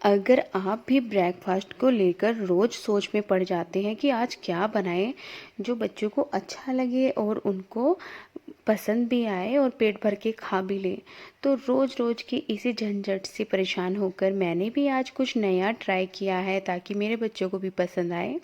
अगर आप भी ब्रेकफास्ट को लेकर रोज़ सोच में पड़ जाते हैं कि आज क्या बनाएं जो बच्चों को अच्छा लगे और उनको पसंद भी आए और पेट भर के खा भी लें, तो रोज़ रोज़ की इसी झंझट से परेशान होकर मैंने भी आज कुछ नया ट्राई किया है ताकि मेरे बच्चों को भी पसंद आए।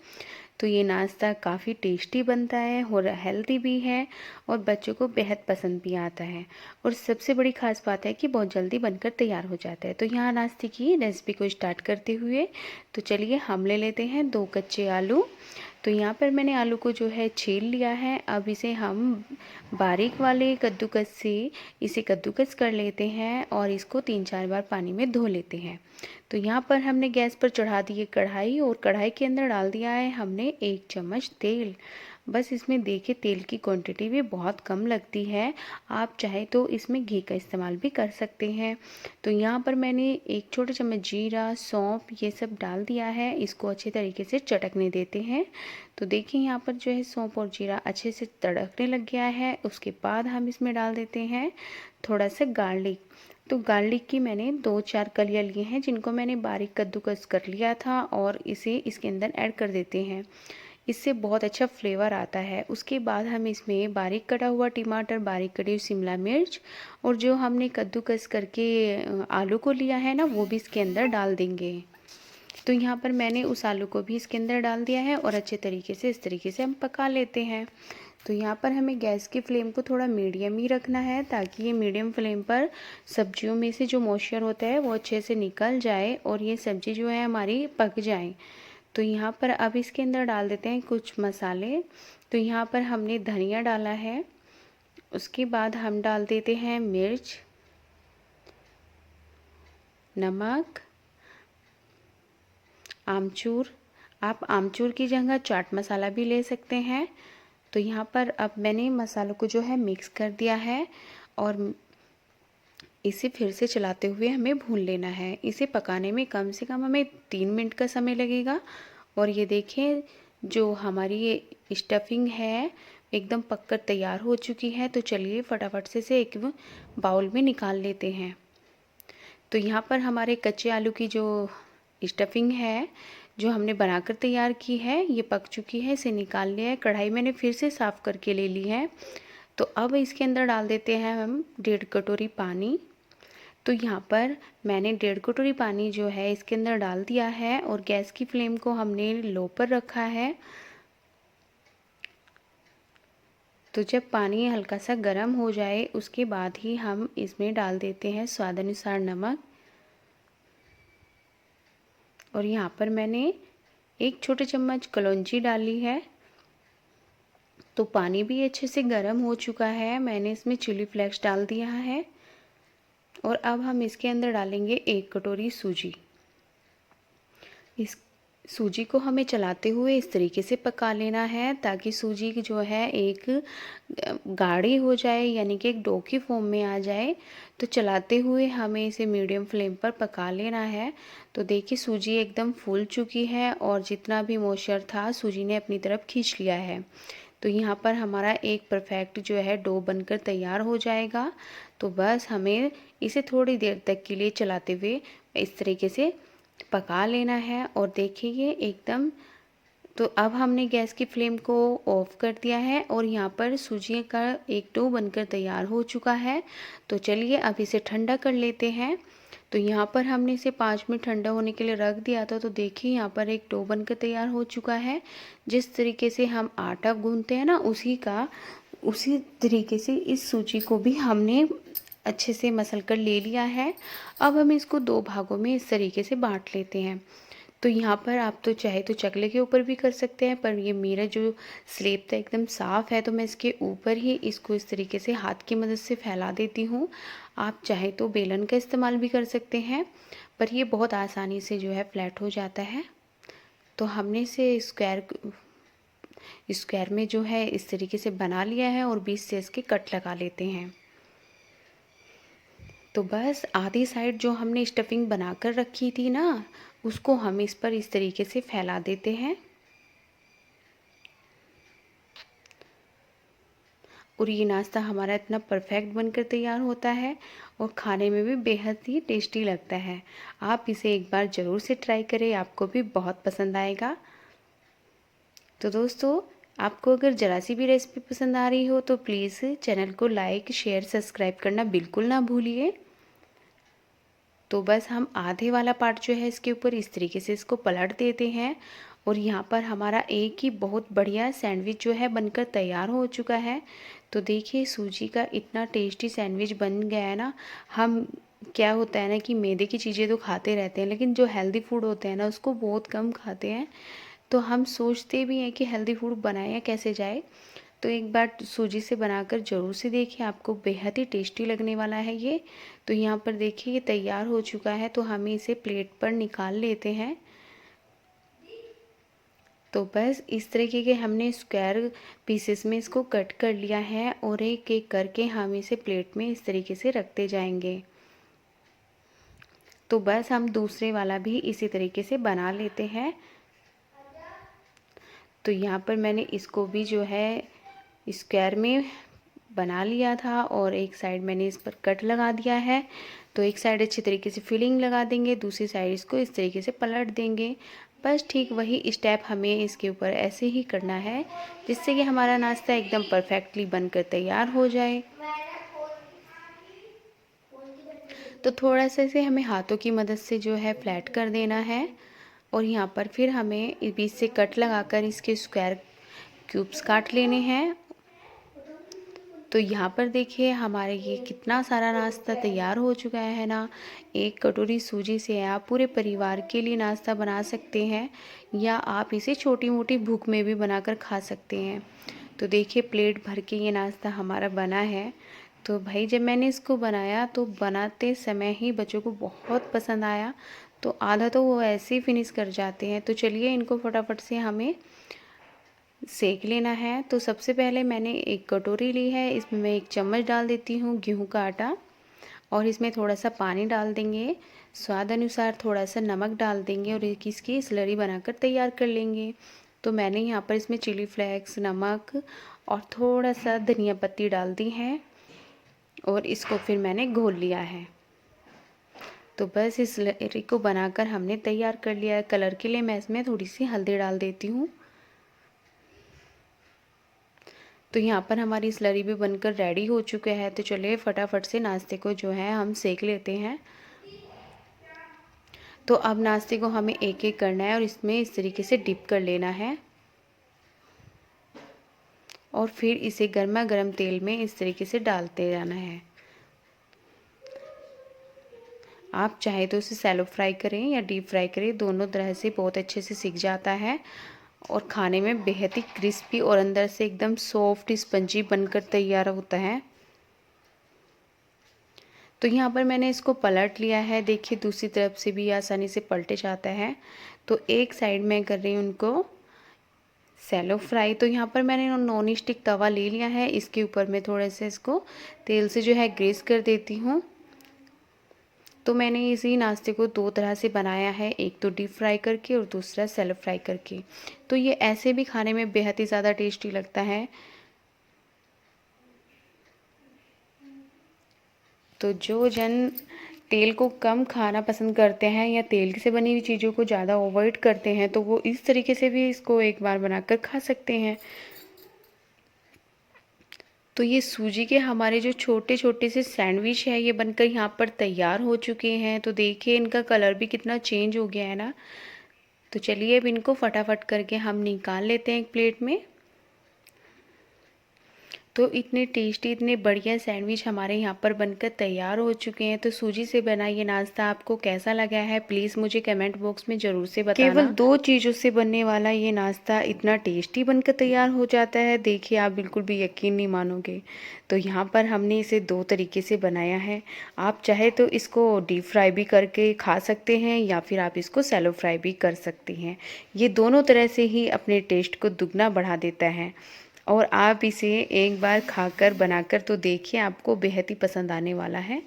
तो ये नाश्ता काफ़ी टेस्टी बनता है और हेल्दी भी है और बच्चों को बेहद पसंद भी आता है। और सबसे बड़ी ख़ास बात है कि बहुत जल्दी बनकर तैयार हो जाता है। तो यहाँ नाश्ते की रेसिपी को स्टार्ट करते हुए तो चलिए हम ले लेते हैं 2 कच्चे आलू। तो यहाँ पर मैंने आलू को जो है छील लिया है। अब इसे हम बारीक वाले कद्दूकस से इसे कद्दूकस कर लेते हैं और इसको 3-4 बार पानी में धो लेते हैं। तो यहाँ पर हमने गैस पर चढ़ा दी है कढ़ाई और कढ़ाई के अंदर डाल दिया है हमने 1 चम्मच तेल। बस इसमें देखिए तेल की क्वांटिटी भी बहुत कम लगती है, आप चाहे तो इसमें घी का इस्तेमाल भी कर सकते हैं। तो यहाँ पर मैंने 1 छोटा चम्मच जीरा, सौंफ ये सब डाल दिया है। इसको अच्छे तरीके से चटकने देते हैं। तो देखिए यहाँ पर जो है सौंफ और जीरा अच्छे से तड़कने लग गया है। उसके बाद हम इसमें डाल देते हैं थोड़ा सा गार्लिक। तो गार्लिक की मैंने 2-4 कलियाँ लिए हैं जिनको मैंने बारीक कद्दूकस कर लिया था और इसे इसके अंदर ऐड कर देते हैं। इससे बहुत अच्छा फ्लेवर आता है। उसके बाद हम इसमें बारीक कटा हुआ टमाटर, बारीक कटी हुई शिमला मिर्च और जो हमने कद्दूकस करके आलू को लिया है ना, वो भी इसके अंदर डाल देंगे। तो यहाँ पर मैंने उस आलू को भी इसके अंदर डाल दिया है और अच्छे तरीके से इस तरीके से हम पका लेते हैं। तो यहाँ पर हमें गैस की फ्लेम को थोड़ा मीडियम ही रखना है ताकि ये मीडियम फ्लेम पर सब्जियों में से जो मॉइस्चर होता है वो अच्छे से निकल जाए और ये सब्जी जो है हमारी पक जाए। तो यहाँ पर अब इसके अंदर डाल देते हैं कुछ मसाले। तो यहाँ पर हमने धनिया डाला है। उसके बाद हम डाल देते हैं मिर्च, नमक, आमचूर। आप आमचूर की जगह चाट मसाला भी ले सकते हैं। तो यहाँ पर अब मैंने मसालों को जो है मिक्स कर दिया है और इसे फिर से चलाते हुए हमें भून लेना है। इसे पकाने में कम से कम हमें 3 मिनट का समय लगेगा। और ये देखें जो हमारी ये स्टफिंग है एकदम पककर तैयार हो चुकी है। तो चलिए फटाफट से इसे एक बाउल में निकाल लेते हैं। तो यहाँ पर हमारे कच्चे आलू की जो स्टफिंग है जो हमने बनाकर तैयार की है ये पक चुकी है। इसे निकाल लिया है। कढ़ाई मैंने फिर से साफ़ करके ले ली है। तो अब इसके अंदर डाल देते हैं हम 1.5 कटोरी पानी। तो यहाँ पर मैंने 1.5 कटोरी पानी जो है इसके अंदर डाल दिया है और गैस की फ्लेम को हमने लो पर रखा है। तो जब पानी हल्का सा गर्म हो जाए उसके बाद ही हम इसमें डाल देते हैं स्वाद अनुसार नमक। और यहाँ पर मैंने 1 छोटे चम्मच कलौंजी डाली है। तो पानी भी अच्छे से गर्म हो चुका है। मैंने इसमें चिली फ्लेक्स डाल दिया है और अब हम इसके अंदर डालेंगे 1 कटोरी सूजी। इस सूजी को हमें चलाते हुए इस तरीके से पका लेना है ताकि सूजी की जो है एक गाढ़ी हो जाए, यानी कि एक डो की फॉर्म में आ जाए। तो चलाते हुए हमें इसे मीडियम फ्लेम पर पका लेना है। तो देखिए सूजी एकदम फूल चुकी है और जितना भी मॉइस्चर था सूजी ने अपनी तरफ खींच लिया है। तो यहाँ पर हमारा एक परफेक्ट जो है डो बनकर तैयार हो जाएगा। तो बस हमें इसे थोड़ी देर तक के लिए चलाते हुए इस तरीके से पका लेना है। और देखिए ये एकदम, तो अब हमने गैस की फ्लेम को ऑफ कर दिया है और यहाँ पर सूजी का एक डो बनकर तैयार हो चुका है। तो चलिए अब इसे ठंडा कर लेते हैं। तो यहाँ पर हमने इसे 5 मिनट ठंडा होने के लिए रख दिया था। तो देखिए यहाँ पर एक डो बनकर तैयार हो चुका है। जिस तरीके से हम आटा गूंथते हैं ना उसी तरीके से इस सूजी को भी हमने अच्छे से मसल कर ले लिया है। अब हम इसको 2 भागों में इस तरीके से बांट लेते हैं। तो यहाँ पर आप तो चाहे तो चकले के ऊपर भी कर सकते हैं, पर ये मेरा जो स्लेब था एकदम साफ़ है तो मैं इसके ऊपर ही इसको इस तरीके से हाथ की मदद से फैला देती हूँ। आप चाहे तो बेलन का इस्तेमाल भी कर सकते हैं, पर ये बहुत आसानी से जो है फ्लैट हो जाता है। तो हमने इसे स्क्वायर में जो है इस तरीके से बना लिया है और बीच से इसके कट लगा लेते हैं। तो बस आधी साइड जो हमने स्टफिंग बनाकर रखी थी ना, उसको हम इस पर इस तरीके से फैला देते हैं। और ये नाश्ता हमारा इतना परफेक्ट बनकर तैयार होता है और खाने में भी बेहद ही टेस्टी लगता है। आप इसे एक बार ज़रूर से ट्राई करें, आपको भी बहुत पसंद आएगा। तो दोस्तों, आपको अगर ज़रा सी भी रेसिपी पसंद आ रही हो तो प्लीज़ चैनल को लाइक शेयर सब्सक्राइब करना बिल्कुल ना भूलिए। तो बस हम आधे वाला पार्ट जो है इसके ऊपर इस तरीके से इसको पलट देते हैं और यहाँ पर हमारा एक ही बहुत बढ़िया सैंडविच जो है बनकर तैयार हो चुका है। तो देखिए सूजी का इतना टेस्टी सैंडविच बन गया है ना। हम क्या होता है ना कि मैदे की चीज़ें तो खाते रहते हैं, लेकिन जो हेल्दी फूड होते हैं ना उसको बहुत कम खाते हैं। तो हम सोचते भी हैं कि हेल्दी फूड बनाया कैसे जाए। तो एक बार सूजी से बनाकर ज़रूर से देखिए, आपको बेहद ही टेस्टी लगने वाला है ये। तो यहाँ पर देखिए ये तैयार हो चुका है, तो हम इसे प्लेट पर निकाल लेते हैं। तो बस इस तरीके के हमने स्क्वायर पीसेस में इसको कट कर लिया है और एक एक करके हम इसे प्लेट में इस तरीके से रखते जाएंगे। तो बस हम दूसरे वाला भी इसी तरीके से बना लेते हैं। तो यहाँ पर मैंने इसको भी जो है स्क्वायर में बना लिया था और एक साइड मैंने इस पर कट लगा दिया है। तो एक साइड अच्छी तरीके से फिलिंग लगा देंगे, दूसरी साइड इसको इस तरीके से पलट देंगे। बस ठीक वही स्टेप हमें इसके ऊपर ऐसे ही करना है, जिससे कि हमारा नाश्ता एकदम परफेक्टली बनकर तैयार हो जाए। तो थोड़ा सा इसे हमें हाथों की मदद से जो है फ्लैट कर देना है और यहाँ पर फिर हमें बीच से कट लगाकर इसके स्क्वायर क्यूब्स काट लेने हैं। तो यहाँ पर देखिए हमारे ये कितना सारा नाश्ता तैयार हो चुका है ना। एक कटोरी सूजी से आप पूरे परिवार के लिए नाश्ता बना सकते हैं या आप इसे छोटी मोटी भूख में भी बनाकर खा सकते हैं। तो देखिए प्लेट भर के ये नाश्ता हमारा बना है। तो भाई जब मैंने इसको बनाया तो बनाते समय ही बच्चों को बहुत पसंद आया, तो आधा तो वो ऐसे ही फिनिश कर जाते हैं। तो चलिए इनको फटाफट से हमें सेक लेना है। तो सबसे पहले मैंने एक कटोरी ली है, इसमें मैं 1 चम्मच डाल देती हूँ गेहूं का आटा और इसमें थोड़ा सा पानी डाल देंगे। स्वाद अनुसार थोड़ा सा नमक डाल देंगे और एक इसकी स्लरी बनाकर तैयार कर लेंगे। तो मैंने यहाँ पर इसमें चिली फ्लेक्स, नमक और थोड़ा सा धनिया पत्ती डाल दी है और इसको फिर मैंने घोल लिया है। तो बस इस स्लरी को बनाकर हमने तैयार कर लिया है। कलर के लिए मैं इसमें थोड़ी सी हल्दी डाल देती हूँ। तो यहाँ पर हमारी स्लरी भी बनकर रेडी हो चुके हैं। तो चलिए फटाफट से नाश्ते को जो है हम सेक लेते हैं। तो अब नाश्ते को हमें एक एक करना है और इसमें इस तरीके से डिप कर लेना है और फिर इसे गर्मा गर्म तेल में इस तरीके से डालते जाना है। आप चाहे तो इसे सैलो फ्राई करें या डीप फ्राई करें, दोनों तरह से बहुत अच्छे से सिक जाता है और खाने में बेहद ही क्रिस्पी और अंदर से एकदम सॉफ्ट स्पंजी बनकर तैयार होता है। तो यहाँ पर मैंने इसको पलट लिया है। देखिए दूसरी तरफ से भी आसानी से पलटे जाता है। तो एक साइड में कर रही हूँ उनको सैलो फ्राई। तो यहाँ पर मैंने नॉन स्टिक तवा ले लिया है, इसके ऊपर मैं थोड़ा सा इसको तेल से जो है ग्रीस कर देती हूँ। तो मैंने इसी नाश्ते को 2 तरह से बनाया है, एक तो डीप फ्राई करके और दूसरा सैलो फ्राई करके। तो ये ऐसे भी खाने में बेहद ही ज़्यादा टेस्टी लगता है। तो जो जन तेल को कम खाना पसंद करते हैं या तेल से बनी हुई चीज़ों को ज़्यादा अवॉइड करते हैं, तो वो इस तरीके से भी इसको एक बार बनाकर खा सकते हैं। तो ये सूजी के हमारे जो छोटे छोटे से सैंडविच है ये बनकर यहाँ पर तैयार हो चुके हैं। तो देखिए इनका कलर भी कितना चेंज हो गया है ना। तो चलिए अब इनको फटाफट करके हम निकाल लेते हैं एक प्लेट में। तो इतने टेस्टी, इतने बढ़िया सैंडविच हमारे यहाँ पर बनकर तैयार हो चुके हैं। तो सूजी से बना ये नाश्ता आपको कैसा लगा है प्लीज़ मुझे कमेंट बॉक्स में ज़रूर से बताना। केवल 2 चीज़ों से बनने वाला ये नाश्ता इतना टेस्टी बनकर तैयार हो जाता है, देखिए आप बिल्कुल भी यकीन नहीं मानोगे। तो यहाँ पर हमने इसे 2 तरीके से बनाया है। आप चाहे तो इसको डीप फ्राई भी करके खा सकते हैं या फिर आप इसको सैलो फ्राई भी कर सकते हैं। ये दोनों तरह से ही अपने टेस्ट को दुगना बढ़ा देता है और आप इसे एक बार खाकर बनाकर तो देखिए आपको बेहद ही पसंद आने वाला है।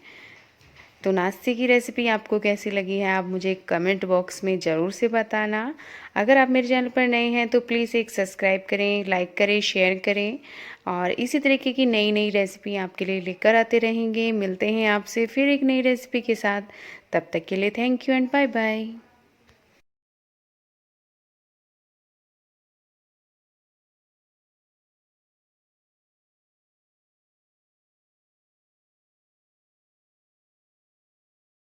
तो नाश्ते की रेसिपी आपको कैसी लगी है आप मुझे कमेंट बॉक्स में ज़रूर से बताना। अगर आप मेरे चैनल पर नए हैं तो प्लीज़ एक सब्सक्राइब करें, लाइक करें, शेयर करें और इसी तरीके की नई नई रेसिपी आपके लिए लेकर आते रहेंगे। मिलते हैं आपसे फिर एक नई रेसिपी के साथ। तब तक के लिए thank you and bye bye.